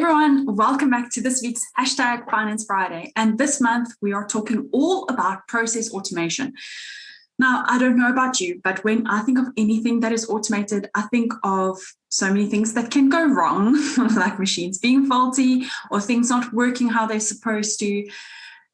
everyone, welcome back to this week's hashtag Finance Friday. And this month we are talking all about process automation. Now, I don't know about you, but when I think of anything that is automated, I think of so many things that can go wrong, like machines being faulty or things not working how they're supposed to.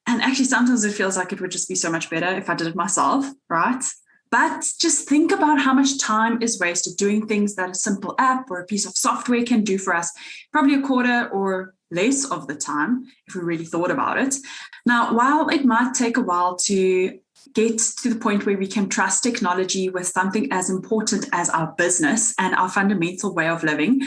And actually, sometimes it feels like it would just be so much better if I did it myself, right? But just think about how much time is wasted doing things that a simple app or a piece of software can do for us, probably a quarter or less of the time, if we really thought about it. Now, while it might take a while to get to the point where we can trust technology with something as important as our business and our fundamental way of living,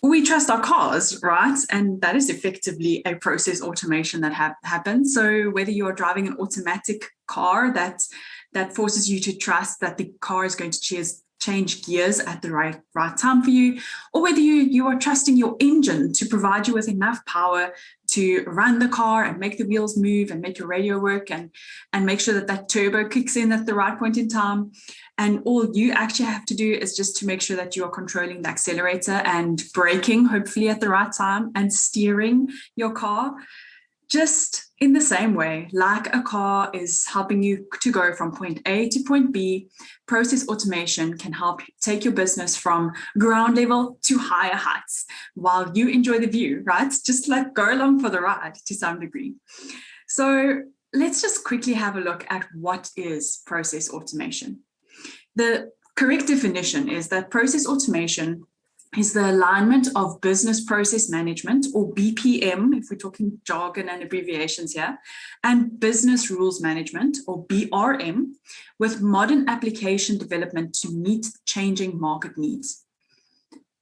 we trust our cars, right? And that is effectively a process automation that happens. So whether you're driving an automatic car that forces you to trust that the car is going to change gears at the right time for you, or whether you are trusting your engine to provide you with enough power to run the car and make the wheels move and make your radio work and make sure that turbo kicks in at the right point in time. And all you actually have to do is just to make sure that you are controlling the accelerator and braking, hopefully at the right time, and steering your car. Just in the same way, like a car is helping you to go from point A to point B, process automation can help take your business from ground level to higher heights while you enjoy the view, right? Just like go along for the ride to some degree. So let's just quickly have a look at what is process automation. The correct definition is that process automation is the alignment of business process management, or BPM, if we're talking jargon and abbreviations here, and business rules management, or BRM, with modern application development to meet changing market needs.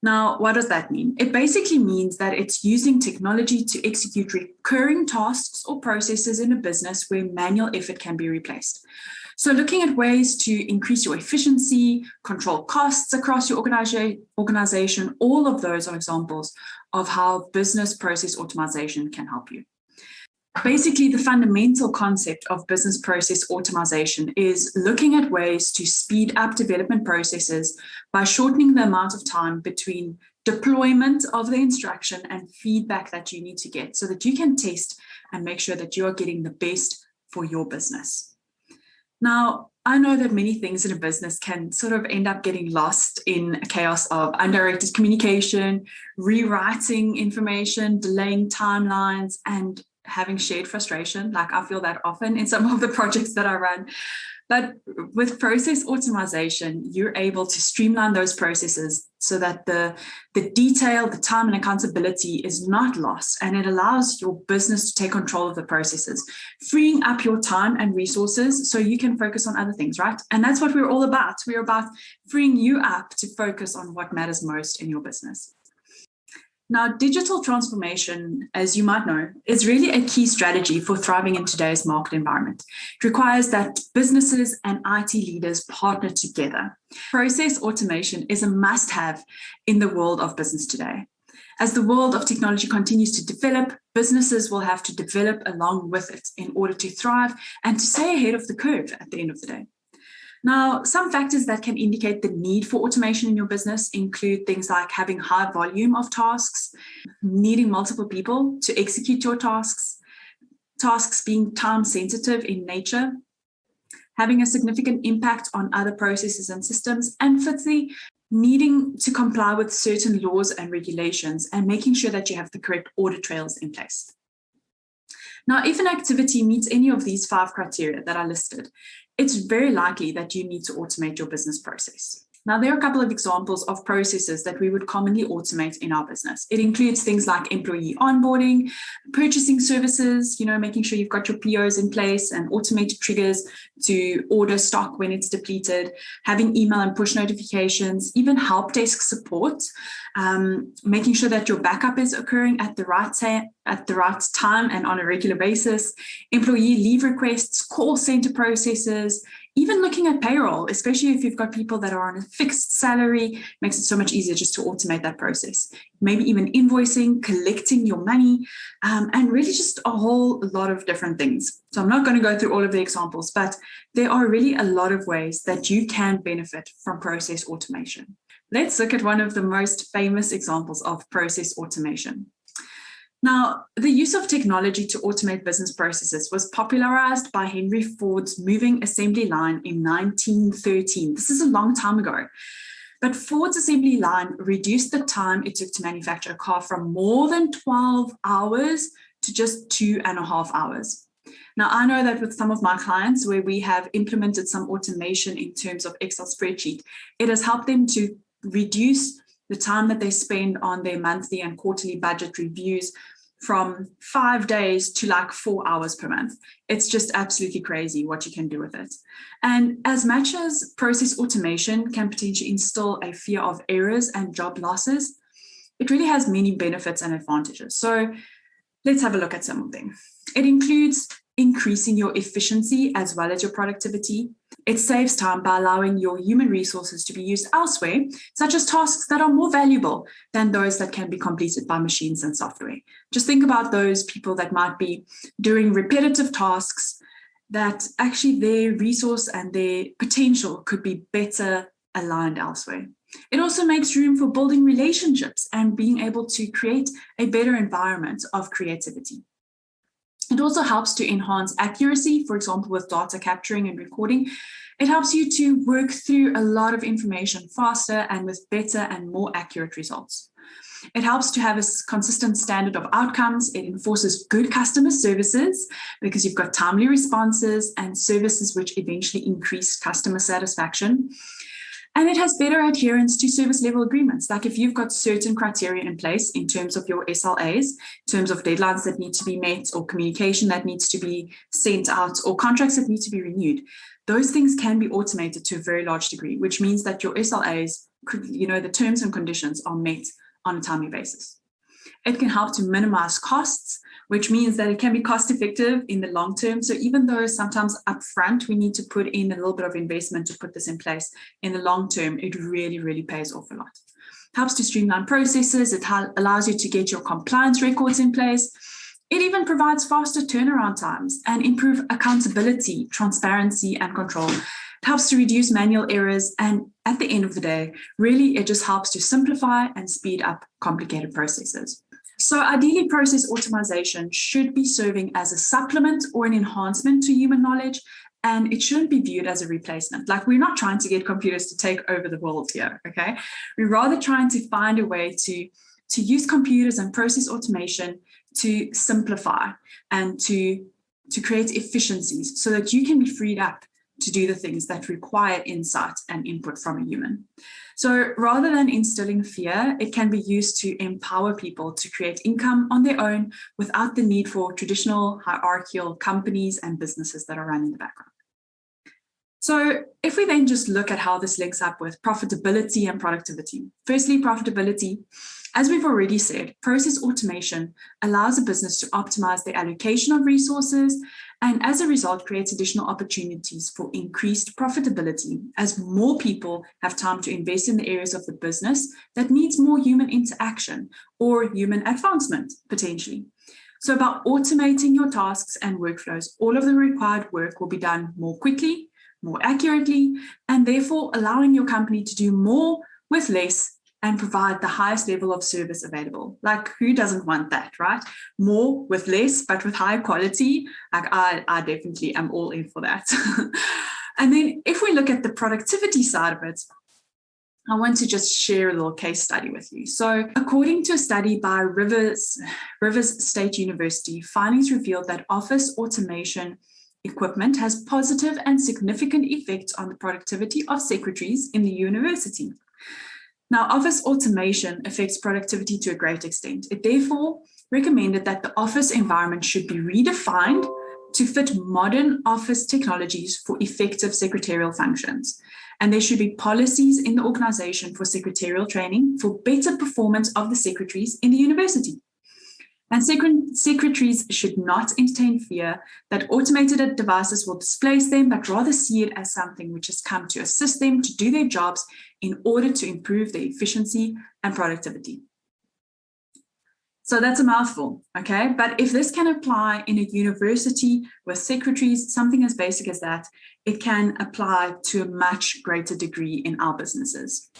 Now, what does that mean? It basically means that it's using technology to execute recurring tasks or processes in a business where manual effort can be replaced. So looking at ways to increase your efficiency, control costs across your organization, all of those are examples of how business process automation can help you. Basically, the fundamental concept of business process automation is looking at ways to speed up development processes by shortening the amount of time between deployment of the instruction and feedback that you need to get so that you can test and make sure that you are getting the best for your business. Now, I know that many things in a business can sort of end up getting lost in a chaos of undirected communication, rewriting information, delaying timelines, and having shared frustration. Like I feel that often in some of the projects that I run. But with process automation, you're able to streamline those processes so that the detail, the time and accountability is not lost, and it allows your business to take control of the processes, freeing up your time and resources so you can focus on other things, right? And that's what we're all about. We're about freeing you up to focus on what matters most in your business. Now, digital transformation, as you might know, is really a key strategy for thriving in today's market environment. It requires that businesses and IT leaders partner together. Process automation is a must-have in the world of business today. As the world of technology continues to develop, businesses will have to develop along with it in order to thrive and to stay ahead of the curve at the end of the day. Now, some factors that can indicate the need for automation in your business include things like having high volume of tasks, needing multiple people to execute your tasks being time sensitive in nature, having a significant impact on other processes and systems, and fifthly, needing to comply with certain laws and regulations and making sure that you have the correct audit trails in place. Now, if an activity meets any of these 5 criteria that I listed, it's very likely that you need to automate your business process. Now, there are a couple of examples of processes that we would commonly automate in our business. It includes things like employee onboarding, purchasing services, making sure you've got your POs in place and automated triggers to order stock when it's depleted, having email and push notifications, even help desk support, making sure that your backup is occurring at the right time and on a regular basis, employee leave requests, call center processes, even looking at payroll, especially if you've got people that are on a fixed salary, makes it so much easier just to automate that process. Maybe even invoicing, collecting your money, and really just a whole lot of different things. So I'm not going to go through all of the examples, but there are really a lot of ways that you can benefit from process automation. Let's look at one of the most famous examples of process automation. Now, the use of technology to automate business processes was popularized by Henry Ford's moving assembly line in 1913. This is a long time ago. But Ford's assembly line reduced the time it took to manufacture a car from more than 12 hours to just 2.5 hours. Now, I know that with some of my clients where we have implemented some automation in terms of Excel spreadsheet, it has helped them to reduce the time that they spend on their monthly and quarterly budget reviews from 5 days to like 4 hours per month. It's just absolutely crazy what you can do with it. And as much as process automation can potentially instill a fear of errors and job losses, it really has many benefits and advantages. So let's have a look at some of them. It includes increasing your efficiency as well as your productivity. It saves time by allowing your human resources to be used elsewhere, such as tasks that are more valuable than those that can be completed by machines and software. Just think about those people that might be doing repetitive tasks that actually their resource and their potential could be better aligned elsewhere. It also makes room for building relationships and being able to create a better environment of creativity. It also helps to enhance accuracy, for example, with data capturing and recording. It helps you to work through a lot of information faster and with better and more accurate results. It helps to have a consistent standard of outcomes. It enforces good customer services because you've got timely responses and services which eventually increase customer satisfaction. And it has better adherence to service level agreements. Like if you've got certain criteria in place in terms of your SLAs, in terms of deadlines that need to be met or communication that needs to be sent out or contracts that need to be renewed, those things can be automated to a very large degree, which means that your SLAs, the terms and conditions are met on a timely basis. It can help to minimize costs, which means that it can be cost effective in the long term. So even though sometimes upfront we need to put in a little bit of investment to put this in place, in the long term, it really, really pays off a lot. It helps to streamline processes. It allows you to get your compliance records in place. It even provides faster turnaround times and improve accountability, transparency, and control. It helps to reduce manual errors. And at the end of the day, really, it just helps to simplify and speed up complicated processes. So ideally, process automation should be serving as a supplement or an enhancement to human knowledge, and it shouldn't be viewed as a replacement. Like, we're not trying to get computers to take over the world here, okay? We're rather trying to find a way to use computers and process automation to simplify and to create efficiencies so that you can be freed up to do the things that require insight and input from a human. So rather than instilling fear, it can be used to empower people to create income on their own without the need for traditional hierarchical companies and businesses that are run in the background. So if we then just look at how this links up with profitability and productivity. Firstly, profitability. As we've already said, process automation allows a business to optimize the allocation of resources and as a result creates additional opportunities for increased profitability as more people have time to invest in the areas of the business that needs more human interaction or human advancement, potentially. So by automating your tasks and workflows, all of the required work will be done more quickly, more accurately, and therefore allowing your company to do more with less and provide the highest level of service available. Like, who doesn't want that, right? More with less, but with higher quality. Like, I definitely am all in for that. And then if we look at the productivity side of it, I want to just share a little case study with you. So according to a study by Rivers State University, findings revealed that office automation equipment has positive and significant effects on the productivity of secretaries in the university. Now, office automation affects productivity to a great extent. It therefore recommended that the office environment should be redefined to fit modern office technologies for effective secretarial functions. And there should be policies in the organization for secretarial training for better performance of the secretaries in the university. And secretaries should not entertain fear that automated devices will displace them, but rather see it as something which has come to assist them to do their jobs in order to improve their efficiency and productivity. So that's a mouthful, okay? But if this can apply in a university with secretaries, something as basic as that, it can apply to a much greater degree in our businesses.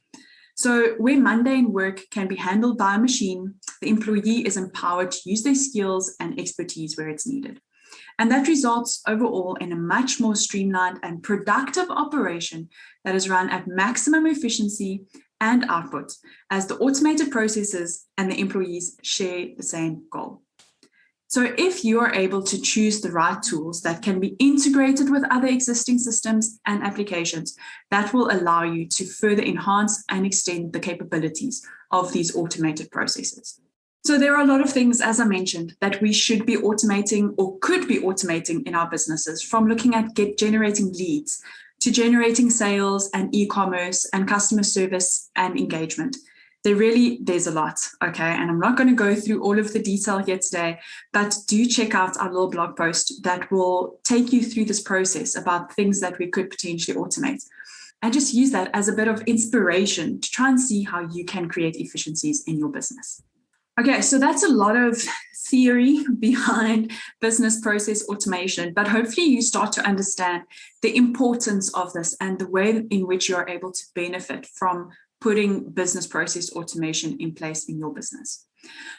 So where mundane work can be handled by a machine, the employee is empowered to use their skills and expertise where it's needed. And that results overall in a much more streamlined and productive operation that is run at maximum efficiency and output, as the automated processes and the employees share the same goal. So if you are able to choose the right tools that can be integrated with other existing systems and applications, that will allow you to further enhance and extend the capabilities of these automated processes. So there are a lot of things, as I mentioned, that we should be automating or could be automating in our businesses, from looking at generating leads to generating sales and e-commerce and customer service and engagement. There's a lot, okay? And I'm not going to go through all of the detail here today, but do check out our little blog post that will take you through this process about things that we could potentially automate. And just use that as a bit of inspiration to try and see how you can create efficiencies in your business. Okay, so that's a lot of theory behind business process automation, but hopefully you start to understand the importance of this and the way in which you are able to benefit from putting business process automation in place in your business.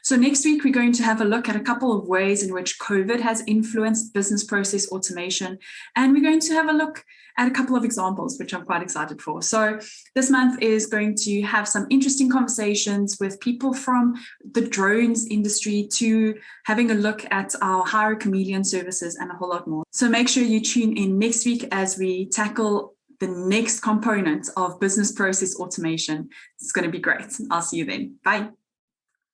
So next week, we're going to have a look at a couple of ways in which COVID has influenced business process automation. And we're going to have a look at a couple of examples, which I'm quite excited for. So this month is going to have some interesting conversations with people from the drones industry to having a look at our Hire Chameleon services and a whole lot more. So make sure you tune in next week as we tackle the next component of business process automation. It's going to be great. I'll see you then. Bye.